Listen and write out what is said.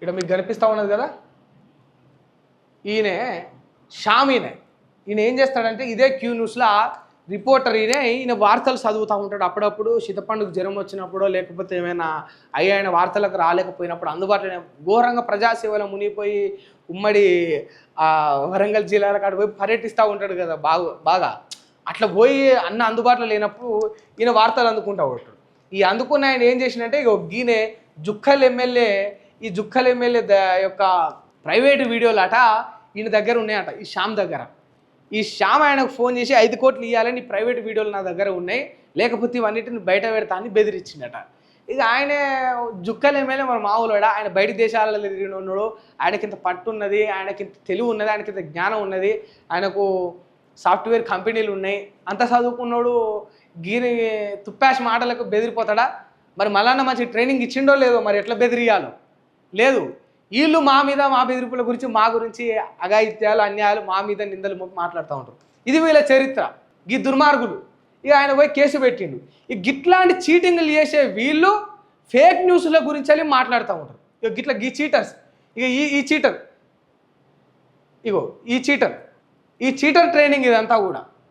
ఇక్కడ మీకు కనిపిస్తూ ఉన్నది కదా, ఈయనే శ్యామ్. ఈయన ఏం చేస్తాడంటే ఇదే క్యూ న్యూస్లో రిపోర్టర్ ఈయన వార్తలు చదువుతూ ఉంటాడు. అప్పుడప్పుడు చింతపండుకు జ్వరం వచ్చినప్పుడు లేకపోతే ఏమైనా ఆయన వార్తలకు రాలేకపోయినప్పుడు అందుబాటులో ఘోరంగా ప్రజాసేవలో మునిగిపోయి ఉమ్మడి వరంగల్ జిల్లాల కాడ పోయి పర్యటిస్తూ ఉంటాడు కదా బాగా అట్లా పోయి అన్న అందుబాటులో లేనప్పుడు ఈయన వార్తలు అందుకుంటూ ఉంటాడు. ఈ అందుకున్న ఆయన ఏం చేసినంటే ఈయన జుక్కల్ ఎమ్మెల్యే, ఈ జుక్కల్ ఎమ్మెల్యే యొక్క ప్రైవేటు వీడియోలు అట ఈయన దగ్గర ఉన్నాయట, ఈ శ్యామ్ దగ్గర. ఈ శ్యామ్ ఆయనకు ఫోన్ చేసి 5 కోట్లు ఇవ్వాలని ప్రైవేట్ వీడియోలు నా దగ్గర ఉన్నాయి, లేకపోతే ఇవన్నిటిని బయట పెడతా అని బెదిరించిండట. ఇక ఆయనే జుక్కల్ ఎమ్మెల్యే మన మామూలుడా, ఆయన బయట దేశాలలో తిరిగిన ఉన్నాడు, ఆయనకింత పట్టు ఉన్నది, ఆయనకింత తెలివి ఉన్నది, ఆయనకింత జ్ఞానం ఉన్నది, ఆయనకు సాఫ్ట్వేర్ కంపెనీలు ఉన్నాయి, అంత చదువుకున్నాడు. గీని తుప్పాష్ మాటలకు బెదిరిపోతాడా? మరి మళ్ళా మంచి ట్రైనింగ్ ఇచ్చిండో లేదో, మరి ఎట్లా బెదిరియాలో లేదు. వీళ్ళు మా మీద మా బెదిరింపుల గురించి మా గురించి అఘాయిత్యాలు అన్యాయాలు మా మీద నిందలు మాట్లాడుతూ ఉంటారు. ఇది వీళ్ళ చరిత్ర. ఈ దుర్మార్గులు ఇక ఆయన పోయి కేసు పెట్టిండు. ఈ గిట్లాంటి చీటింగ్లు చేసే వీళ్ళు ఫేక్ న్యూస్ల గురించి మాట్లాడుతూ ఉంటారు. ఇక గిట్లా ఈ చీటర్స్, ఇక ఈ చీటర్, ఈ చీటర్ ట్రైనింగ్ ఇదంతా కూడా.